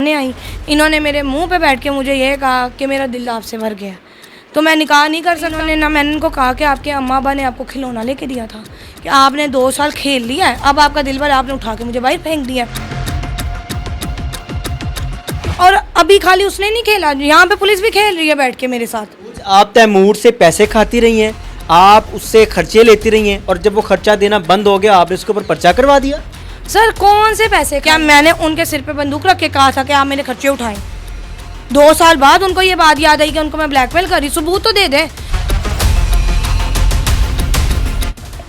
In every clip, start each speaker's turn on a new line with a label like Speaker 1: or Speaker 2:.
Speaker 1: सामने आई, इन्होंने मेरे मुंह पे बैठ के मुझे ये कहा कि मेरा दिल आपसे भर गया, तो मैं निकाह नहीं कर सकती। उन्होंने ना, मैंने उनको कहा कि आपके अम्मा अब्बा ने आपको खिलौना लेके दिया था कि आपने 2 साल खेल लिया है, अब आपका दिल भर, आपने उठा के मुझे बाहर फेंक दिया। और अभी खाली उसने नहीं खेला, यहाँ पे पुलिस भी खेल रही है बैठ के मेरे साथ।
Speaker 2: आप तैमूर से पैसे खाती रही हैं, आप उससे खर्चे लेती रही हैं, और जब वो खर्चा देना बंद हो गया आपने उसके ऊपर पर्चा करवा दिया।
Speaker 1: सर कौन से पैसे? क्या मैंने उनके सिर पे बंदूक रख के कहा था कि आप मेरे खर्चे उठाएं? 2 साल बाद उनको ये बात याद आई कि उनको मैं ब्लैकमेल कर रही, सबूत तो दे दे।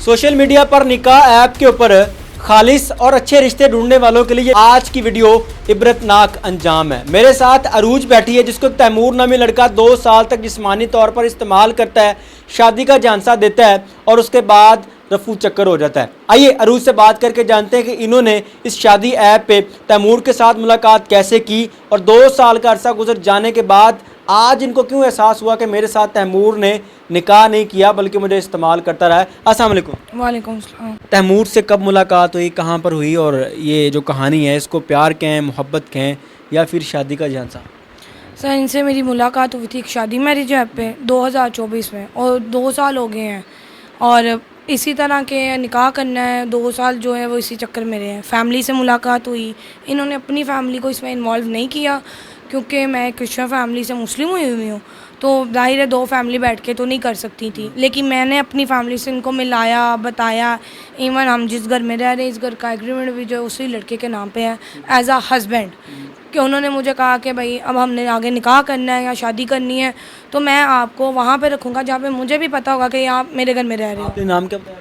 Speaker 2: सोशल मीडिया पर निकाह ऐप के ऊपर खालिस और अच्छे रिश्ते ढूंढने वालों के लिए आज की वीडियो इबरतनाक अंजाम है। मेरे साथ अरूज बैठी है जिसको तैमूर नामी लड़का 2 साल तक जिस्मानी तौर पर इस्तेमाल करता है, शादी का झांसा देता है और उसके बाद रफू चक्कर हो जाता है। आइए अरूज से बात करके जानते हैं कि इन्होंने इस शादी ऐप पे तैमूर के साथ मुलाकात कैसे की और 2 साल का अरसा गुजर जाने के बाद आज इनको क्यों एहसास हुआ कि मेरे साथ तैमूर ने निकाह नहीं किया बल्कि मुझे इस्तेमाल करता रहा है। अस्सलाम वालेकुम।
Speaker 1: वालेकुम सलाम।
Speaker 2: तैमूर से कब मुलाकात हुई, कहाँ पर हुई, और ये जो कहानी है इसको प्यार कहें, मोहब्बत कहें या फिर शादी का झांसा?
Speaker 1: सर इनसे मेरी मुलाकात हुई थी एक शादी मैरिज ऐप पे 2024 में, और 2 साल हो गए हैं और इसी तरह के निकाह करना है। 2 साल जो है वो इसी चक्कर में रहे हैं। फैमिली से मुलाकात हुई, इन्होंने अपनी फैमिली को इसमें इन्वॉल्व नहीं किया क्योंकि मैं क्रिश्चियन फैमिली से मुस्लिम हुई हूँ, तो जाहिर है 2 फैमिली बैठ के तो नहीं कर सकती थी, लेकिन मैंने अपनी फैमिली से इनको मिलाया, बताया। इवन हम जिस घर में रह रहे हैं इस घर का एग्रीमेंट भी जो है उसी लड़के के नाम पे है एज अ हस्बैंड, कि उन्होंने मुझे कहा कि भाई अब हमने आगे निकाह करना है या शादी करनी है तो मैं आपको वहाँ पे रखूँगा जहाँ पे मुझे भी पता होगा कि आप मेरे घर में रह रहे हो।
Speaker 2: आपने नाम क्या बताया?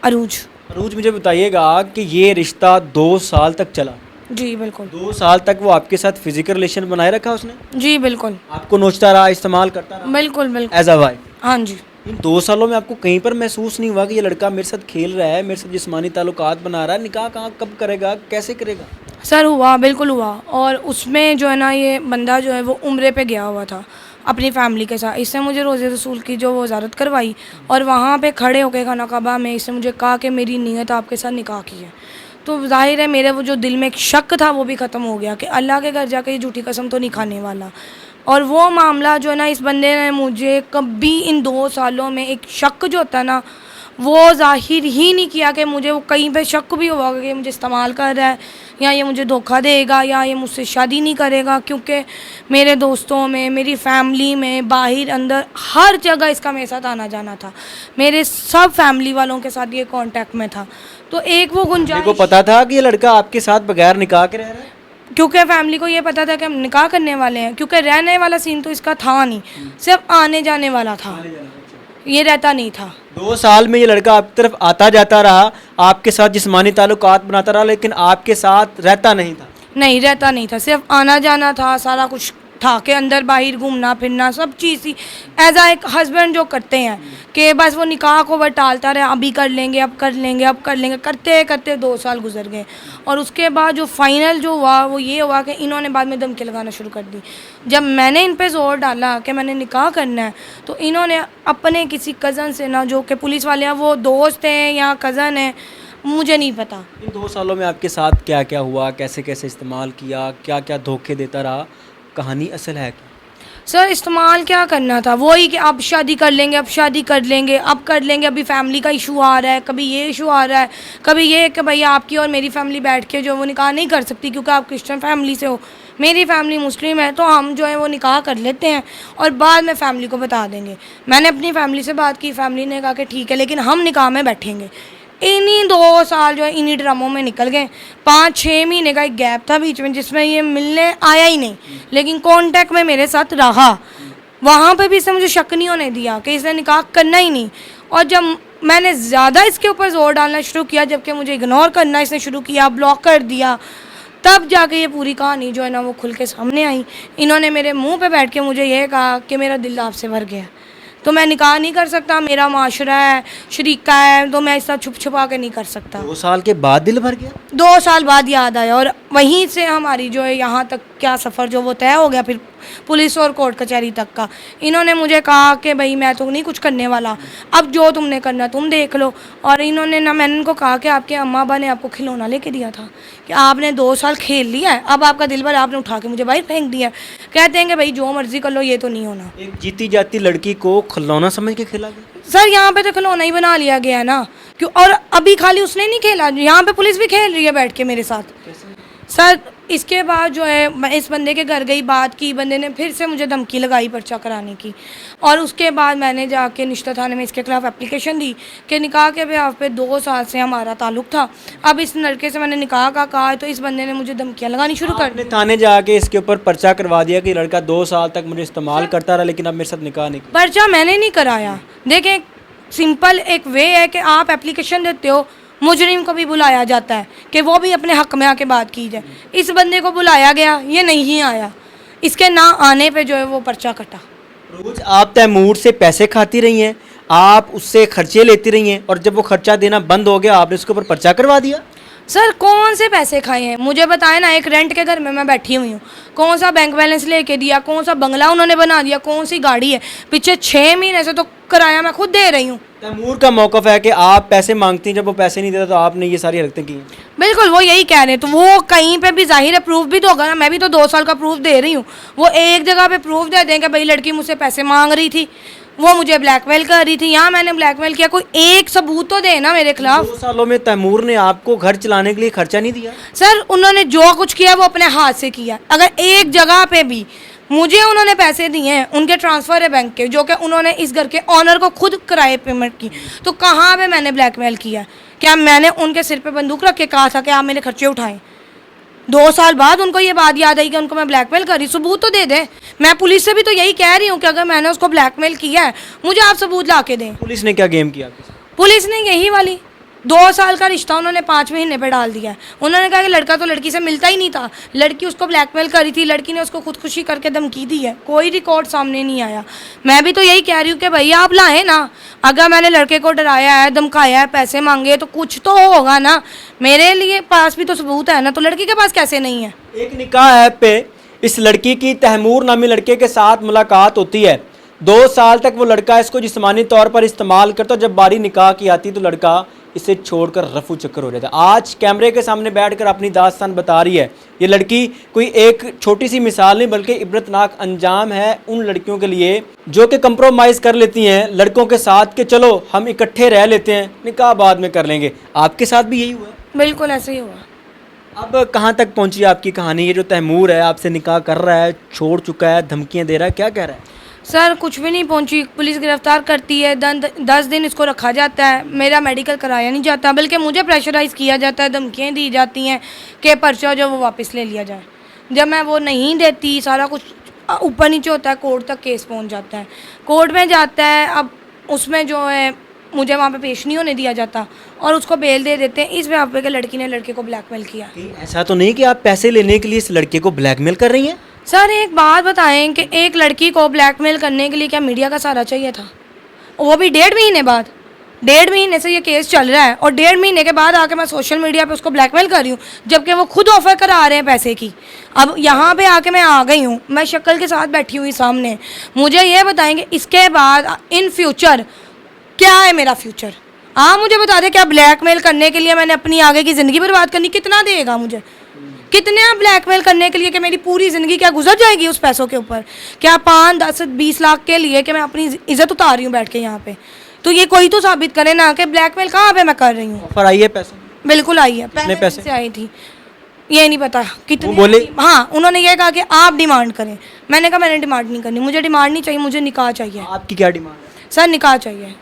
Speaker 1: अरूज।
Speaker 2: अरूज, मुझे बताइएगा कि ये रिश्ता 2 साल तक चला।
Speaker 1: जी बिल्कुल।
Speaker 2: 2 साल तक वो आपके साथ फिजिकल रिलेशन बनाए रखा उसने?
Speaker 1: जी बिल्कुल।
Speaker 2: आपको नोचता रहा, इस्तेमाल करता रहा?
Speaker 1: बिल्कुल बिल्कुल।
Speaker 2: As a wife?
Speaker 1: हाँ जी।
Speaker 2: इन 2 सालों में आपको कहीं पर महसूस नहीं हुआ कि ये लड़का मेरे साथ खेल रहा है, मेरे साथ जिस्मानी ताल्लुकात बना रहा है, निकाह कहाँ कब करेगा, कैसे करेगा?
Speaker 1: सर हुआ, बिल्कुल हुआ। और उसमें जो है ना ये बंदा जो है वो उम्रे पे गया हुआ था अपनी फैमिली के साथ। इससे मुझे रोज़े रसूल की जो वजारत करवाई और वहाँ पे खड़े होकर खाना काबा में इसने मुझे कहा कि मेरी नीयत आपके साथ निकाह की है। तो जाहिर है मेरे वो जो दिल में एक शक था वो भी ख़त्म हो गया कि अल्लाह के घर जाके ये झूठी कसम तो नहीं खाने वाला। और वो मामला जो है ना इस बंदे ने मुझे कभी इन 2 सालों में एक शक जो होता ना वो जाहिर ही नहीं किया कि मुझे वो कहीं पे शक भी हुआ कि मुझे इस्तेमाल कर रहा है या ये मुझे धोखा देगा या ये मुझसे शादी नहीं करेगा, क्योंकि मेरे दोस्तों में, मेरी फैमिली में, बाहर अंदर हर जगह इसका मेरे साथ आना जाना था। मेरे सब फैमिली वालों के साथ ये कांटेक्ट में था। तो एक वो गुंजाइश,
Speaker 2: को पता था कि ये लड़का आपके साथ बगैर निकाह के रह रहा है?
Speaker 1: क्योंकि फैमिली को ये पता था कि हम निकाह करने वाले हैं, क्योंकि रहने वाला सीन तो इसका था नहीं, सिर्फ आने जाने वाला था, ये रहता नहीं था।
Speaker 2: 2 साल में ये लड़का आपकी तरफ आता जाता रहा, आपके साथ जिस्मानी ताल्लुकात बनाता रहा, लेकिन आपके साथ रहता नहीं था?
Speaker 1: नहीं रहता नहीं था, सिर्फ आना जाना था, सारा कुछ था कि अंदर बाहर घूमना फिरना सब चीज़ ही एज आ एक हस्बैंड जो करते हैं कि बस वो निकाह को बस टालता रहे, अभी कर लेंगे, अब कर लेंगे, अब कर लेंगे, करते करते 2 साल गुजर गए। और उसके बाद जो फाइनल जो हुआ वो ये हुआ कि इन्होंने बाद में धमकी लगाना शुरू कर दी। जब मैंने इन पे ज़ोर डाला कि मैंने निकाह करना है तो इन्होंने अपने किसी कज़न से, ना जो कि पुलिस वाले हैं, वो दोस्त हैं या कज़न है, मुझे नहीं पता।
Speaker 2: इन 2 सालों में आपके साथ क्या क्या हुआ, कैसे कैसे इस्तेमाल किया, क्या क्या धोखे देता रहा, कहानी असल है क्या?
Speaker 1: सर इस्तेमाल क्या करना था, वही कि अब शादी कर लेंगे, अब शादी कर लेंगे, अब कर लेंगे, अभी फैमिली का इशू आ रहा है, कभी ये इशू आ रहा है, कभी ये कि भैया आपकी और मेरी फैमिली बैठ के जो वो निकाह नहीं कर सकती क्योंकि आप क्रिश्चियन फैमिली से हो, मेरी फैमिली मुस्लिम है, तो हम जो है वो निकाह कर लेते हैं और बाद में फैमिली को बता देंगे। मैंने अपनी फैमिली से बात की, फैमिली ने कहा कि ठीक है लेकिन हम निकाह में बैठेंगे। इन्हीं 2 साल जो है इन्हीं ड्रामों में निकल गए। 5-6 महीने का एक गैप था बीच में जिसमें ये मिलने आया ही नहीं, लेकिन कांटेक्ट में मेरे साथ रहा। वहाँ पे भी इसने मुझे शक नहीं होने दिया कि इसने निकाह करना ही नहीं। और जब मैंने ज़्यादा इसके ऊपर ज़ोर डालना शुरू किया, जबकि मुझे इग्नोर करना इसने शुरू किया, ब्लॉक कर दिया, तब जाके ये पूरी कहानी जो है ना वो खुल के सामने आई। इन्होंने मेरे मुँह पे बैठ के मुझे ये कहा कि मेरा दिल आपसे भर गया, तो मैं निकाह नहीं कर सकता, मेरा माशरा है, शरीका है, तो मैं इस तरह छुप छुपा के नहीं कर सकता।
Speaker 2: 2 साल के बाद दिल भर गया?
Speaker 1: 2 साल बाद याद आया और वहीं से हमारी जो है यहाँ तक क्या सफ़र जो वो तय हो गया, फिर पुलिस और कोर्ट कचहरी तक का। इन्होंने मुझे कहा कि भाई मैं तो नहीं कुछ करने वाला, अब जो तुमने करना तुम देख लो। और इन्होंने ना, मैंने उनको कहा कि आपके अम्मा अब्बा ने आपको खिलौना लेके दिया था कि आपने 2 साल खेल लिया है, अब आपका दिल भर, आपने उठा के मुझे बाहर फेंक दिया। कहते हैं कि भाई जो मर्जी कर लो, ये तो नहीं होना।
Speaker 2: एक जीती जाती लड़की को खिलौना समझ के खेला गया?
Speaker 1: सर यहाँ पे तो खिलौना ही बना लिया गया है ना, क्यों? और अभी खाली उसने नहीं खेला, यहाँ पे पुलिस भी खेल रही है बैठ के मेरे साथ। सर इसके बाद जो है मैं इस बंदे के घर गई, बात की, बंदे ने फिर से मुझे धमकी लगाई पर्चा कराने की। और उसके बाद मैंने जाके निश्चित थाने में इसके खिलाफ एप्लीकेशन दी कि निकाह के ब्याह पे 2 साल से हमारा ताल्लुक था, अब इस लड़के से मैंने निकाह का कहा तो इस बंदे ने मुझे धमकियाँ लगानी शुरू कर दी।
Speaker 2: आपने थाने जाके इसके ऊपर पर्चा करवा दिया कि लड़का 2 साल तक मुझे इस्तेमाल करता रहा, लेकिन अब मेरे साथ निकाह नहीं किया?
Speaker 1: पर्चा मैंने नहीं कराया। देखें, सिंपल एक वे है कि आप एप्लीकेशन देते हो, मुजरिम को भी बुलाया जाता है कि वो भी अपने हक में आके बात की जाए। इस बंदे को बुलाया गया, ये नहीं आया, इसके ना आने पे जो है वो पर्चा कटा।
Speaker 2: रोज आप तैमूर से पैसे खाती रही हैं, आप उससे खर्चे लेती रही हैं, और जब वो खर्चा देना बंद हो गया आपने उसके ऊपर पर्चा करवा दिया?
Speaker 1: सर कौन से पैसे खाए हैं मुझे बताएं ना। एक रेंट के घर में मैं बैठी हुई हूँ, कौन सा बैंक बैलेंस लेके दिया, कौन सा बंगला उन्होंने बना दिया, कौन सी गाड़ी है, पीछे 6 महीने से तो किराया मैं खुद दे रही हूँ।
Speaker 2: तैमूर का मौक़िफ़ है कि आप पैसे मांगती हैं, जब वो पैसे नहीं देता तो आपने ये सारी हरकतें की हैं।
Speaker 1: बिल्कुल वो यही कह रहे हैं, तो वो कहीं पे भी जाहिर है प्रूफ भी तो होगा ना, मैं भी तो 2 साल का प्रूफ दे रही हूँ। वो एक जगह पे प्रूफ दे दें कि भाई लड़की मुझसे पैसे मांग रही थी, वो मुझे ब्लैकमेल कर रही थी, यहाँ मैंने ब्लैकमेल किया, कोई एक सबूत तो दे ना मेरे खिलाफ।
Speaker 2: 2 सालों में तैमूर ने आपको घर चलाने के लिए खर्चा नहीं दिया?
Speaker 1: सर उन्होंने जो कुछ किया वो अपने हाथ से किया। अगर एक जगह पे भी मुझे उन्होंने पैसे दिए हैं, उनके ट्रांसफ़र है बैंक के, जो कि उन्होंने इस घर के ऑनर को खुद कराए पेमेंट की, तो कहाँ पे मैंने ब्लैकमेल किया? क्या मैंने उनके सिर पे बंदूक रख के कहा था कि आप मेरे खर्चे उठाएं? 2 साल बाद उनको ये बात याद आई कि उनको मैं ब्लैकमेल कर रही, सबूत तो दे दें। मैं पुलिस से भी तो यही कह रही हूँ कि अगर मैंने उसको ब्लैकमेल किया है मुझे आप सबूत ला के दें।
Speaker 2: पुलिस ने क्या गेम किया आपके साथ?
Speaker 1: पुलिस ने यही वाली 2 साल का रिश्ता उन्होंने 5 महीने पे डाल दिया है। उन्होंने कहा कि लड़का तो लड़की से मिलता ही नहीं था, लड़की उसको ब्लैकमेल करी थी, लड़की ने उसको खुदकुशी करके धमकी दी है, कोई रिकॉर्ड सामने नहीं आया। मैं भी तो यही कह रही हूँ कि भैया आप लाएं ना, अगर मैंने लड़के को डराया है, धमकाया है, पैसे मांगे तो कुछ तो होगा ना, मेरे लिए पास भी तो सबूत है ना, तो लड़की के पास कैसे नहीं है?
Speaker 2: एक निकाह ऐप पे इस लड़की की तैमूर नामी लड़के के साथ मुलाकात होती है। 2 साल तक वो लड़का इसको जिस्मानी तौर पर इस्तेमाल करता, जब बारी निकाह की आती तो लड़का इसे छोड़कर रफू चक्कर हो जाता। आज कैमरे के सामने बैठकर अपनी दास्तान बता रही है। ये लड़की कोई एक छोटी सी मिसाल नहीं बल्कि इबरतनाक अंजाम है उन लड़कियों के लिए जो कि कंप्रोमाइज़ कर लेती हैं लड़कों के साथ कि चलो हम इकट्ठे रह लेते हैं, निकाह बाद में कर लेंगे। आपके साथ भी यही हुआ?
Speaker 1: बिल्कुल ऐसे ही हुआ।
Speaker 2: अब कहाँ तक पहुँची आपकी कहानी? ये जो तैमूर है आपसे निकाह कर रहा है, छोड़ चुका है, धमकियाँ दे रहा है, क्या कह रहा है?
Speaker 1: सर कुछ भी नहीं पहुंची, पुलिस गिरफ्तार करती है, 10 दिन इसको रखा जाता है, मेरा मेडिकल कराया नहीं जाता, बल्कि मुझे प्रेशराइज़ किया जाता है, धमकियाँ दी जाती हैं कि पर्चा जो वो वापस ले लिया जाए। जब मैं वो नहीं देती, सारा कुछ ऊपर नीचे होता है, कोर्ट तक केस पहुंच जाता है, कोर्ट में जाता है, अब उसमें जो है मुझे वहाँ पे पेश नहीं होने दिया जाता और उसको बेल दे देते हैं इस वजह पे कि लड़की ने लड़के को ब्लैकमेल किया।
Speaker 2: ऐसा तो नहीं कि आप पैसे लेने के लिए इस लड़के को ब्लैकमेल कर रही हैं?
Speaker 1: सर एक बात बताएं कि एक लड़की को ब्लैकमेल करने के लिए क्या मीडिया का सहारा चाहिए था? वो भी 1.5 महीने बाद, 1.5 महीने से ये केस चल रहा है और 1.5 महीने के बाद आके मैं सोशल मीडिया पे उसको ब्लैकमेल कर रही हूँ, जबकि वो खुद ऑफर करा रहे हैं पैसे की। अब यहाँ पे आके मैं आ गई हूँ, मैं शक्ल के साथ बैठी हुई सामने, मुझे ये बताएंगे इसके बाद इन फ्यूचर क्या है मेरा फ्यूचर? आप मुझे बता दें, क्या ब्लैकमेल करने के लिए मैंने अपनी आगे की ज़िंदगी बर्बाद करनी? कितना देगा मुझे? कितने ब्लैकमेल करने के लिए कि मेरी पूरी ज़िंदगी क्या गुजर जाएगी उस पैसों के ऊपर? क्या 5, 10, 20 लाख के लिए कि मैं अपनी इज्जत उतार रही हूँ बैठ के यहाँ पे? तो ये कोई तो साबित करे ना कि ब्लैकमेल कहाँ पे मैं कर रही हूँ।
Speaker 2: ऑफर आई है पैसे?
Speaker 1: बिल्कुल आई है।
Speaker 2: कितने पैसे
Speaker 1: से आई थी ये नहीं पता कितने
Speaker 2: बोले?
Speaker 1: हाँ उन्होंने ये कहा कि आप डिमांड करें। मैंने कहा मैंने डिमांड नहीं करनी, मुझे डिमांड नहीं चाहिए, मुझे निकाह चाहिए।
Speaker 2: आपकी क्या डिमांड है?
Speaker 1: सर निकाह चाहिए,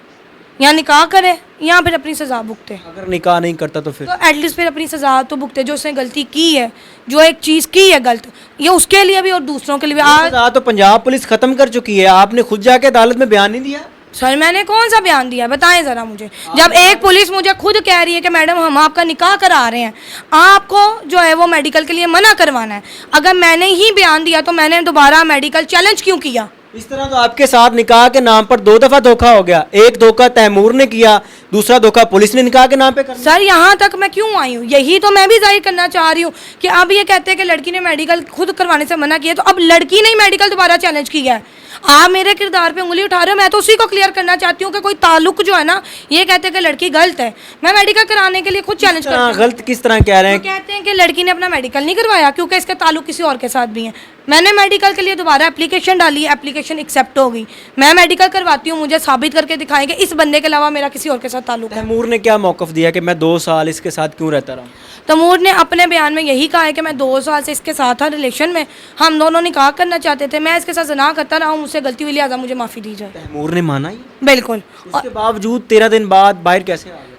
Speaker 1: या निकाह करे या फिर अपनी सज़ा भुगते।
Speaker 2: अगर निकाह नहीं करता तो फिर
Speaker 1: एटलीस्ट फिर अपनी सज़ा तो भुगते। जो उसने गलती की है, जो एक चीज़ की है गलत, ये उसके लिए भी और दूसरों के लिए भी। आज
Speaker 2: सज़ा तो पंजाब पुलिस ख़त्म कर चुकी है, आपने खुद जाके अदालत में बयान नहीं दिया?
Speaker 1: सर मैंने कौन सा बयान दिया बताएं ज़रा मुझे। जब एक पुलिस मुझे खुद कह रही है कि मैडम हम आपका निकाह करा रहे हैं, आपको जो है वो मेडिकल के लिए मना करवाना है, अगर मैंने ही बयान दिया तो मैंने दोबारा मेडिकल चैलेंज क्यों किया?
Speaker 2: इस तरह तो आपके साथ निकाह के नाम पर 2 दफा धोखा हो गया। एक धोखा तैमूर ने किया, दूसरा धोखा पुलिस ने निकाह के नाम पे कर दिया।
Speaker 1: सर यहाँ तक मैं क्यों आई हूँ, यही तो मैं भी जाहिर करना चाह रही हूँ कि अब ये कहते हैं कि लड़की ने मेडिकल खुद करवाने से मना किया, तो अब लड़की ने ही मेडिकल दोबारा चैलेंज किया है। आप मेरे किरदार पे उंगली उठा रहे हो, मैं तो उसी को क्लियर करना चाहती हूँ कि कोई ताल्लुक जो है ना, ये कहते हैं कि लड़की गलत है, मैं मेडिकल कराने के लिए खुद चैलेंज करती हूँ।
Speaker 2: गलत किस तरह कह रहे हैं?
Speaker 1: कहते हैं कि लड़की ने अपना मेडिकल नहीं करवाया क्योंकि इसका ताल्लुक किसी और के साथ भी है। मैंने मेडिकल के लिए दोबारा एप्लीकेशन डाली, एप्लीकेशन एक्सेप्ट हो गई, मैं मेडिकल करवाती हूँ, मुझे साबित करके दिखाएंगे इस बंदे के अलावा मेरा किसी और के साथ ताल्लुक है।
Speaker 2: तैमूर ने क्या मौकफ दिया कि मैं 2 साल इसके साथ क्यों रहता रहा?
Speaker 1: तैमूर ने अपने बयान में यही कहा है कि मैं 2 साल से इसके साथ था रिलेशन में, हम दोनों निकाह करना चाहते थे, मैं इसके साथ ज़िना करता रहा हूँ, मुझसे गलती हुई, लिहाजा मुझे माफ़ी दी जाए।
Speaker 2: तैमूर ने माना ही?
Speaker 1: बिल्कुल।
Speaker 2: उसके बावजूद 13 दिन बाद बाहर कैसे आ गए?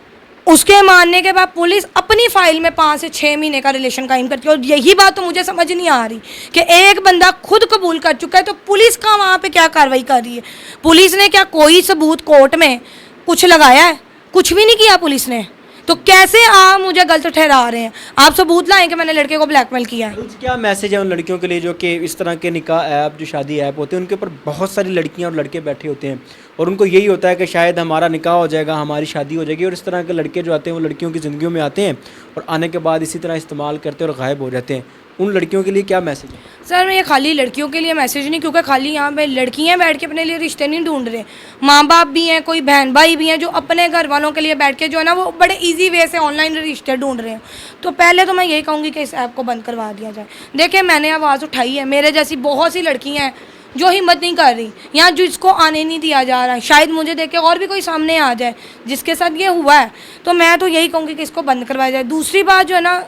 Speaker 1: उसके मानने के बाद पुलिस अपनी फाइल में 5 से 6 महीने का रिलेशन कायम करती है, और यही बात तो मुझे समझ नहीं आ रही कि एक बंदा खुद कबूल कर चुका है तो पुलिस का वहाँ पे क्या कार्रवाई कर रही है। पुलिस ने क्या कोई सबूत कोर्ट में कुछ लगाया है? कुछ भी नहीं किया पुलिस ने, तो कैसे आप मुझे गलत ठहरा रहे हैं? आप सबूत लाएं कि मैंने लड़के को ब्लैकमेल किया है।
Speaker 2: क्या मैसेज है उन लड़कियों के लिए जो कि इस तरह के निकाह ऐप, जो शादी ऐप होते हैं, उनके ऊपर बहुत सारी लड़कियां और लड़के बैठे होते हैं और उनको यही होता है कि शायद हमारा निकाह हो जाएगा, हमारी शादी हो जाएगी, और इस तरह के लड़के जो आते हैं वो लड़कियों की ज़िंदगियों में आते हैं और आने के बाद इसी तरह इस्तेमाल करते हैं और गायब हो जाते हैं। उन लड़कियों के लिए क्या मैसेज है?
Speaker 1: सर ये खाली लड़कियों के लिए मैसेज नहीं, क्योंकि खाली यहाँ पे लड़कियाँ बैठ के अपने लिए रिश्ते नहीं ढूंढ रहे, माँ बाप भी हैं, कोई बहन भाई भी हैं जो अपने घर वालों के लिए बैठ के जो है ना वो बड़े इजी वे से ऑनलाइन रिश्ते ढूंढ रहे हैं। तो पहले तो मैं यही कहूँगी कि इस ऐप को बंद करवा दिया जाए। देखिए मैंने आवाज़ उठाई है, मेरे जैसी बहुत सी लड़कियाँ हैं जो हिम्मत नहीं कर रही, यहाँ जिसको आने नहीं दिया जा रहा है, शायद मुझे देख के और भी कोई सामने आ जाए जिसके साथ ये हुआ है, तो मैं तो यही कहूँगी कि इसको बंद करवाया जाए। दूसरी बात जो है ना,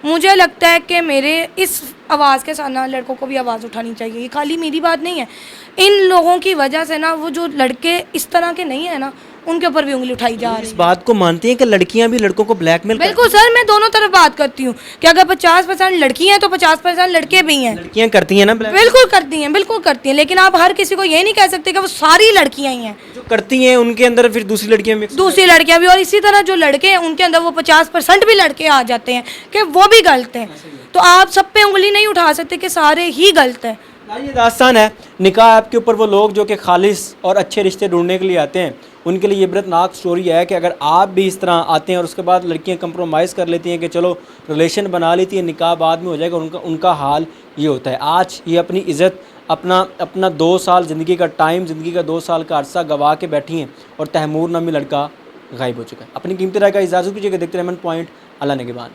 Speaker 1: मुझे लगता है कि मेरे इस आवाज़ के साथ ना लड़कों को भी आवाज़ उठानी चाहिए। ये खाली मेरी बात नहीं है, इन लोगों की वजह से ना वो जो लड़के इस तरह के नहीं है ना, उनके ऊपर भी उंगली उठाई जा रही है।
Speaker 2: इस बात को मानती हैं कि लड़कियां भी लड़कों को ब्लैकमेल?
Speaker 1: बिल्कुल सर, मैं दोनों तरफ बात करती हूँ कि अगर 50% लड़की हैं तो 50% लड़के भी हैं।
Speaker 2: लड़कियां करती हैं ना ब्लैकमेल?
Speaker 1: बिल्कुल करती हैं, बिल्कुल करती हैं, लेकिन आप हर किसी को ये नहीं कह सकते कि वो सारी लड़कियां ही हैं।
Speaker 2: जो करती हैं उनके अंदर फिर दूसरी लड़कियां मिक्स?
Speaker 1: दूसरी लड़कियां भी, और इसी तरह जो लड़के हैं उनके अंदर वो 50% भी लड़के आ जाते हैं कि वो भी गलत हैं। तो आप सब पे उंगली नहीं उठा सकते कि सारे ही गलत हैं।
Speaker 2: ये दास्तान है निकाह ऐप के ऊपर। वो लोग जो कि खालिस और अच्छे रिश्ते ढूंढने के लिए आते हैं, उनके लिए ये इबरतनाक स्टोरी है कि अगर आप भी इस तरह आते हैं और उसके बाद लड़कियां कंप्रोमाइज़ कर लेती हैं कि चलो रिलेशन बना लेती हैं, निकाह बाद में हो जाएगा, उनका हाल ये होता है। आज ये अपनी इज़्ज़त, अपना 2 साल ज़िंदगी का टाइम, ज़िंदगी का 2 साल का अरसा गवा के बैठी हैं और तैमूर नामी लड़का गायब हो चुका है। अपनी कीमती राय का इजाज़त दीजिएगा। देखते रहे मन पॉइंट। अल्लाह निगहबान।